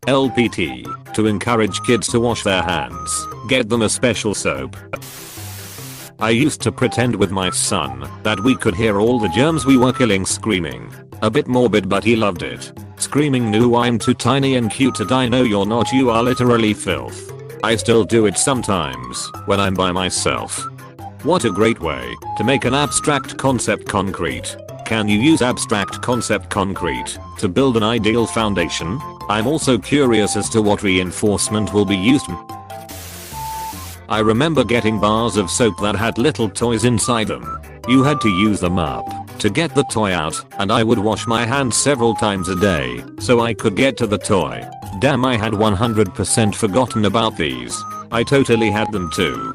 LPT, to encourage kids to wash their hands, get them a special soap. I used to pretend with my son that we could hear all the germs we were killing screaming. A bit morbid, but he loved it. Screaming, "No, I'm too tiny and cute to die. No, you're not, you are literally filth." I still do it sometimes when I'm by myself. What a great way to make an abstract concept concrete. Can you use abstract concept concrete to build an ideal foundation? I'm also curious as to what reinforcement will be used. I remember getting bars of soap that had little toys inside them. You had to use them up to get the toy out, and I would wash my hands several times a day so I could get to the toy. Damn, I had 100% forgotten about these. I totally had them too.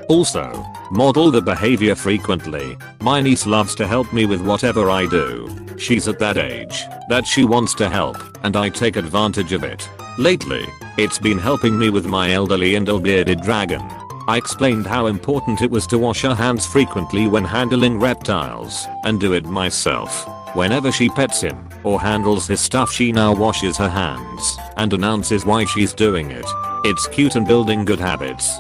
Also, model the behavior frequently. My niece loves to help me with whatever I do. She's at that age that she wants to help, and I take advantage of it. Lately, it's been helping me with my elderly and ill-bearded dragon. I explained how important it was to wash her hands frequently when handling reptiles, and do it myself. Whenever she pets him or handles his stuff, she now washes her hands and announces why she's doing it. It's cute and building good habits.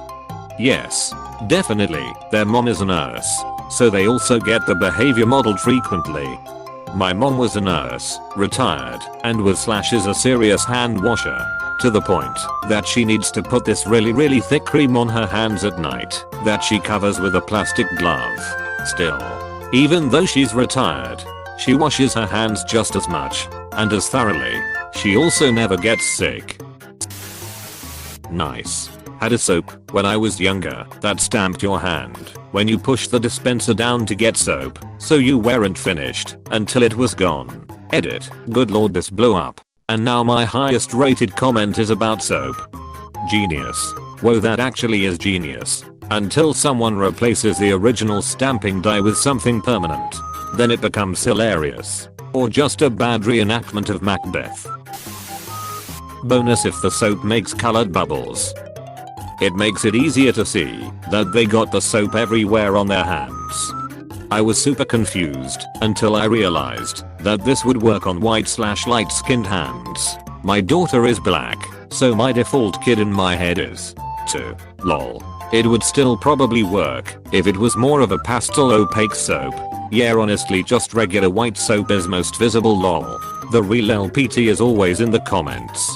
Yes, definitely, their mom is a nurse, so they also get the behavior modeled frequently. My mom was a nurse, retired, and was / a serious hand washer, to the point that she needs to put this really thick cream on her hands at night that she covers with a plastic glove. Still, even though she's retired, she washes her hands just as much and as thoroughly. She also never gets sick. Nice. Had a soap when I was younger that stamped your hand when you pushed the dispenser down to get soap, so you weren't finished until it was gone. Edit. Good lord, this blew up. And now my highest rated comment is about soap. Genius. Whoa, that actually is genius. Until someone replaces the original stamping die with something permanent. Then it becomes hilarious. Or just a bad reenactment of Macbeth. Bonus if the soap makes colored bubbles. It makes it easier to see that they got the soap everywhere on their hands. I was super confused until I realized that this would work on white/light skinned hands. My daughter is black, so my default kid in my head is 2. Lol. It would still probably work if it was more of a pastel opaque soap. Yeah, honestly, just regular white soap is most visible. Lol. The real LPT is always in the comments.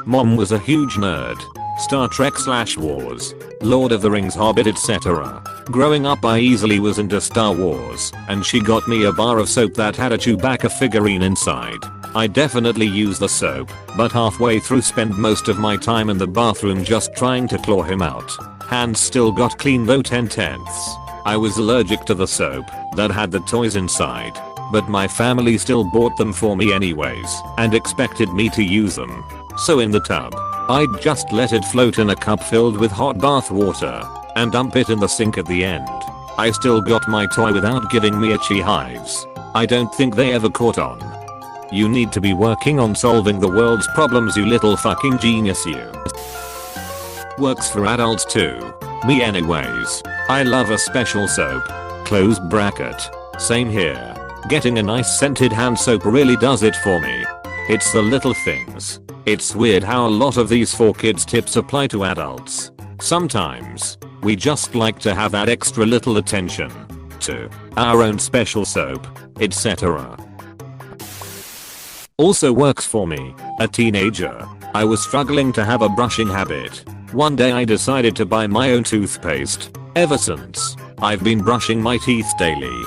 Mom was a huge nerd. Star Trek/Wars, Lord of the Rings, Hobbit, etc. Growing up, I easily was into Star Wars, and she got me a bar of soap that had a Chewbacca figurine inside. I definitely use the soap, but halfway through spend most of my time in the bathroom just trying to claw him out. Hands still got clean though 10/10. I was allergic to the soap that had the toys inside, but my family still bought them for me anyways and expected me to use them. So in the tub, I'd just let it float in a cup filled with hot bath water and dump it in the sink at the end. I still got my toy without giving me itchy hives. I don't think they ever caught on. You need to be working on solving the world's problems, you little fucking genius, you. Works for adults too. Me anyways. I love a special soap. Close bracket. Same here. Getting a nice scented hand soap really does it for me. It's the little things. It's weird how a lot of these 4Kids tips apply to adults. Sometimes, we just like to have that extra little attention to our own special soap, etc. Also works for me. A teenager, I was struggling to have a brushing habit. One day I decided to buy my own toothpaste. Ever since, I've been brushing my teeth daily.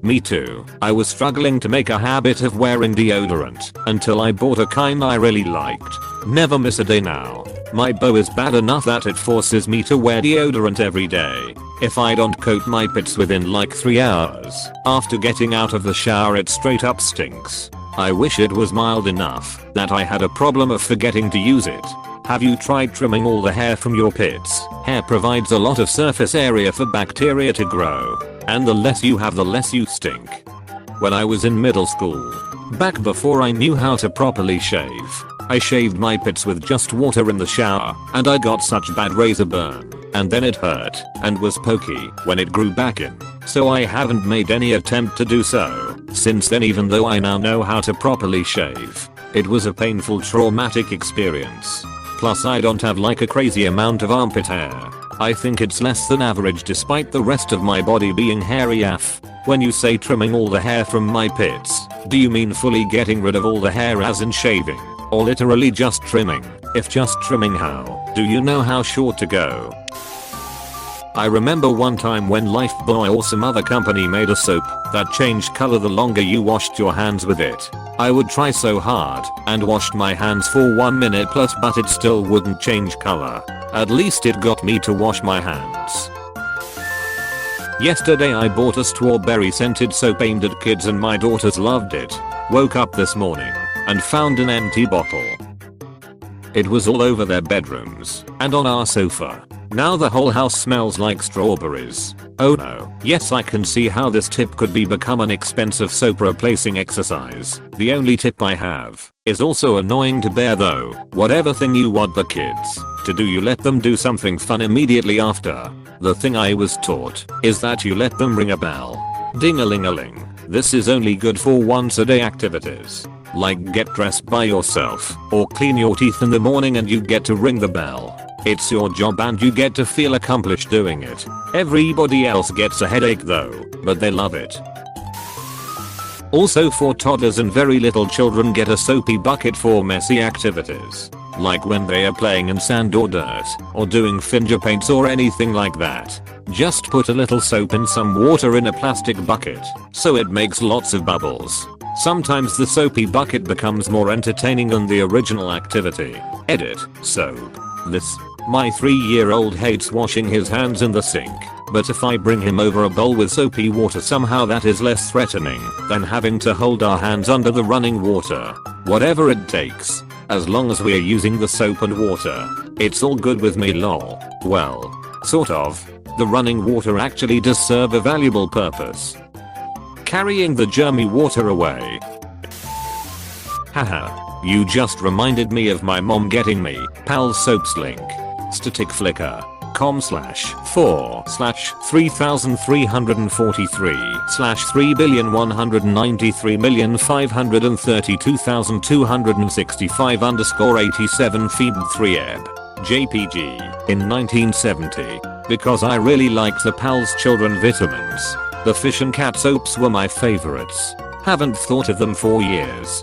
Me too. I was struggling to make a habit of wearing deodorant until I bought a kind I really liked. Never miss a day now. My bow is bad enough that it forces me to wear deodorant every day. If I don't coat my pits within like 3 hours after getting out of the shower, it straight up stinks. I wish it was mild enough that I had a problem of forgetting to use it. Have you tried trimming all the hair from your pits? Hair provides a lot of surface area for bacteria to grow, and the less you have, the less you stink. When I was in middle school, back before I knew how to properly shave, I shaved my pits with just water in the shower, and I got such bad razor burn and then it hurt and was pokey when it grew back in, so I haven't made any attempt to do so since then, even though I now know how to properly shave. It was a painful, traumatic experience. Plus I don't have like a crazy amount of armpit hair. I think it's less than average despite the rest of my body being hairy AF. When you say trimming all the hair from my pits, do you mean fully getting rid of all the hair as in shaving? Or literally just trimming? If just trimming, how do you know how short to go? I remember one time when Lifebuoy or some other company made a soap that changed color the longer you washed your hands with it. I would try so hard and washed my hands for 1 minute plus, but it still wouldn't change color. At least it got me to wash my hands. Yesterday I bought a strawberry scented soap aimed at kids and my daughters loved it. Woke up this morning and found an empty bottle. It was all over their bedrooms and on our sofa. Now the whole house smells like strawberries. Oh no. Yes, I can see how this tip could become an expensive soap replacing exercise. The only tip I have is also annoying to bear though. Whatever thing you want the kids to do, you let them do something fun immediately after. The thing I was taught is that you let them ring a bell. Ding-a-ling-a-ling. This is only good for once a day activities. Like get dressed by yourself or clean your teeth in the morning and you get to ring the bell. It's your job and you get to feel accomplished doing it. Everybody else gets a headache though, but they love it. Also, for toddlers and very little children, get a soapy bucket for messy activities. Like when they are playing in sand or dirt, or doing finger paints or anything like that. Just put a little soap and some water in a plastic bucket, so it makes lots of bubbles. Sometimes the soapy bucket becomes more entertaining than the original activity. Edit. Soap. My 3-year-old hates washing his hands in the sink, but if I bring him over a bowl with soapy water, somehow that is less threatening than having to hold our hands under the running water. Whatever it takes, as long as we're using the soap and water, it's all good with me, lol. Well, sort of. The running water actually does serve a valuable purpose. Carrying the germy water away. Haha, you just reminded me of my mom getting me Pal's soaps link. static.com/4/3343/3,193,532,265 feed 3eb JPG in 1970. Because I really liked the Pal's children vitamins. The fish and cat soaps were my favorites. Haven't thought of them for years.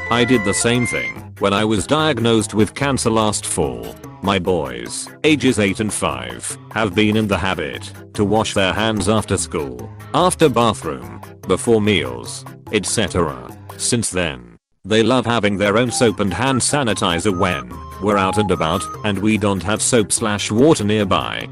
I did the same thing when I was diagnosed with cancer last fall. My boys, ages 8 and 5, have been in the habit to wash their hands after school, after bathroom, before meals, etc. Since then, they love having their own soap and hand sanitizer when we're out and about and we don't have soap/water nearby.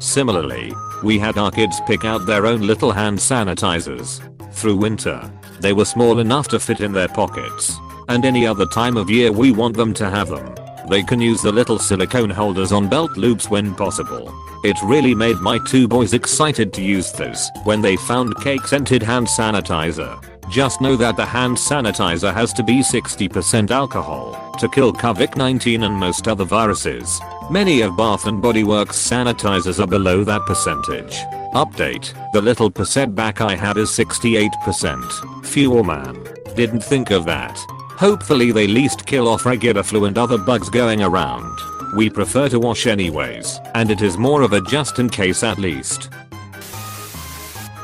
Similarly, we had our kids pick out their own little hand sanitizers. Through winter, they were small enough to fit in their pockets, and any other time of year we want them to have them. They can use the little silicone holders on belt loops when possible. It really made my 2 boys excited to use this when they found cake scented hand sanitizer. Just know that the hand sanitizer has to be 60% alcohol to kill COVID-19 and most other viruses. Many of Bath & Body Works sanitizers are below that percentage. Update: the little percent back I had is 68%. Phew, man. Didn't think of that. Hopefully they least kill off regular flu and other bugs going around. We prefer to wash anyways, and it is more of a just in case at least.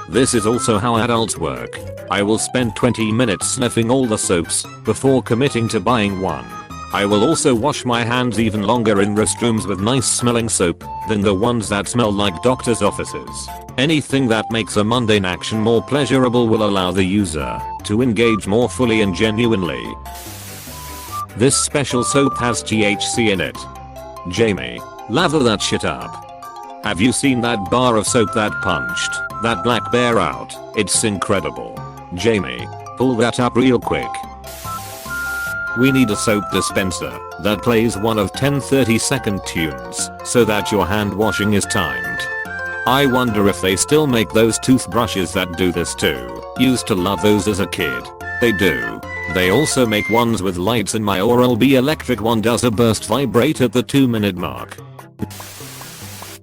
This is also how adults work. I will spend 20 minutes sniffing all the soaps before committing to buying one. I will also wash my hands even longer in restrooms with nice smelling soap than the ones that smell like doctors' offices. Anything that makes a mundane action more pleasurable will allow the user to engage more fully and genuinely. This special soap has THC in it. Jamie, lather that shit up. Have you seen that bar of soap that punched that black bear out? It's incredible. Jamie, pull that up real quick. We need a soap dispenser that plays one of 10 30-second tunes so that your hand washing is timed. I wonder if they still make those toothbrushes that do this too. Used to love those as a kid. They do. They also make ones with lights, and my Oral-B electric one does a burst vibrate at the 2-minute mark.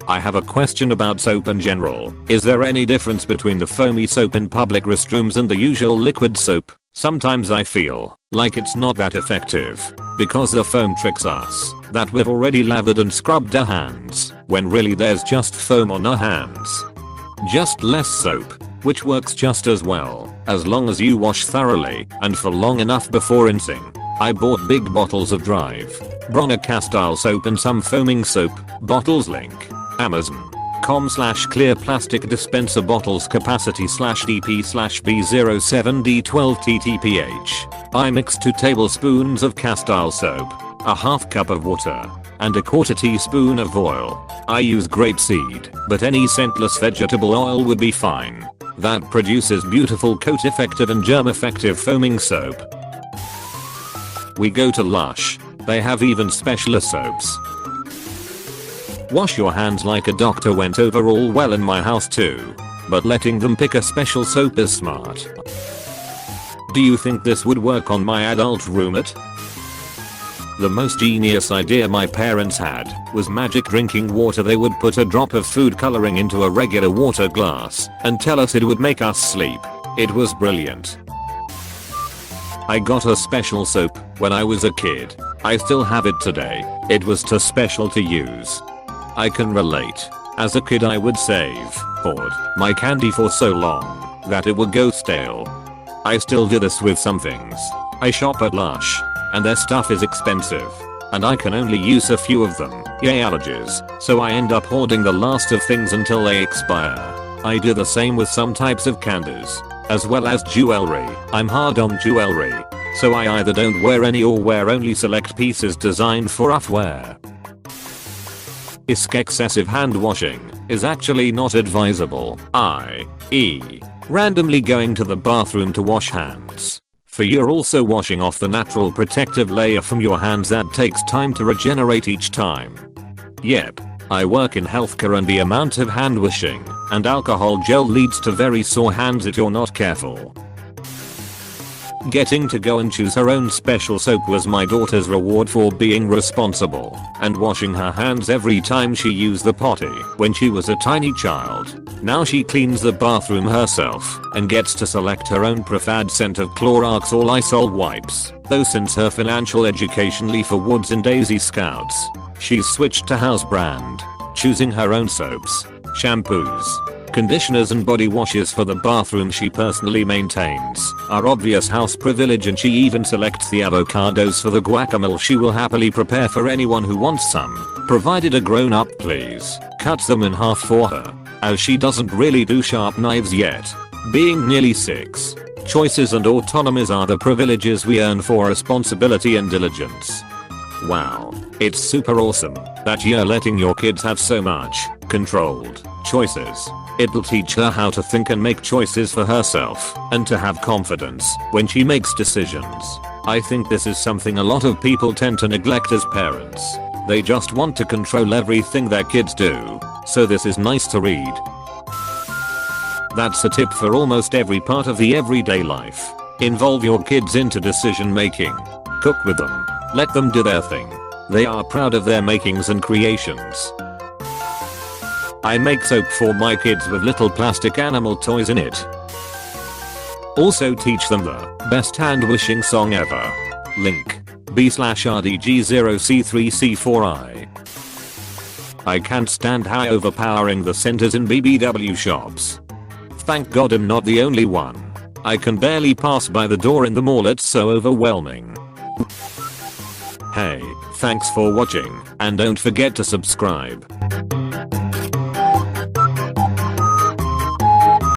I have a question about soap in general. Is there any difference between the foamy soap in public restrooms and the usual liquid soap? Sometimes I feel like it's not that effective because the foam tricks us that we've already lathered and scrubbed our hands, when really there's just foam on our hands. Just less soap, which works just as well as long as you wash thoroughly and for long enough before rinsing. I bought big bottles of Drive Bronner castile soap and some foaming soap bottles. Link Amazon.com/clear plastic dispenser bottles capacity/DP/B07D12TTPH. I mixed 2 tablespoons of castile soap, a half cup of water, and a 1/4 teaspoon of oil. I use grapeseed, but any scentless vegetable oil would be fine. That produces beautiful coat effective and germ effective foaming soap. We go to Lush. They have even specialer soaps. Wash your hands like a doctor went over all well in my house too. But letting them pick a special soap is smart. Do you think this would work on my adult roommate? The most genius idea my parents had was magic drinking water. They would put a drop of food coloring into a regular water glass and tell us it would make us sleep. It was brilliant. I got a special soap when I was a kid. I still have it today. It was too special to use. I can relate. As a kid I would hoard my candy for so long that it would go stale. I still do this with some things. I shop at Lush and their stuff is expensive and I can only use a few of them. Yay allergies. So I end up hoarding the last of things until they expire. I do the same with some types of candies as well as jewelry. I'm hard on jewelry, so I either don't wear any or wear only select pieces designed for off-wear. Excessive hand washing is actually not advisable, i.e. randomly going to the bathroom to wash hands. For you're also washing off the natural protective layer from your hands that takes time to regenerate each time. Yep, I work in healthcare and the amount of hand washing and alcohol gel leads to very sore hands if you're not careful. Getting to go and choose her own special soap was my daughter's reward for being responsible and washing her hands every time she used the potty when she was a tiny child. Now she cleans the bathroom herself and gets to select her own preferred scent of Clorox or Lysol wipes. Though since her financial education Leaf Awards and Daisy Scouts, she's switched to house brand, choosing her own soaps, shampoos, conditioners and body washes for the bathroom she personally maintains. Our obvious house privilege, and she even selects the avocados for the guacamole she will happily prepare for anyone who wants some, provided a grown-up please cuts them in half for her, as she doesn't really do sharp knives yet. Being nearly 6, choices and autonomies are the privileges we earn for responsibility and diligence. Wow, it's super awesome that you're letting your kids have so much controlled choices. It'll teach her how to think and make choices for herself and to have confidence when she makes decisions. I think this is something a lot of people tend to neglect as parents. They just want to control everything their kids do, so this is nice to read. That's a tip for almost every part of the everyday life. Involve your kids into decision making. Cook with them. Let them do their thing. They are proud of their makings and creations. I make soap for my kids with little plastic animal toys in it. Also teach them the best hand washing song ever. Link B/RDG0C3C4I. I can't stand how overpowering the scent is in BBW shops. Thank God I'm not the only one. I can barely pass by the door in the mall, it's so overwhelming. Hey, thanks for watching and don't forget to subscribe.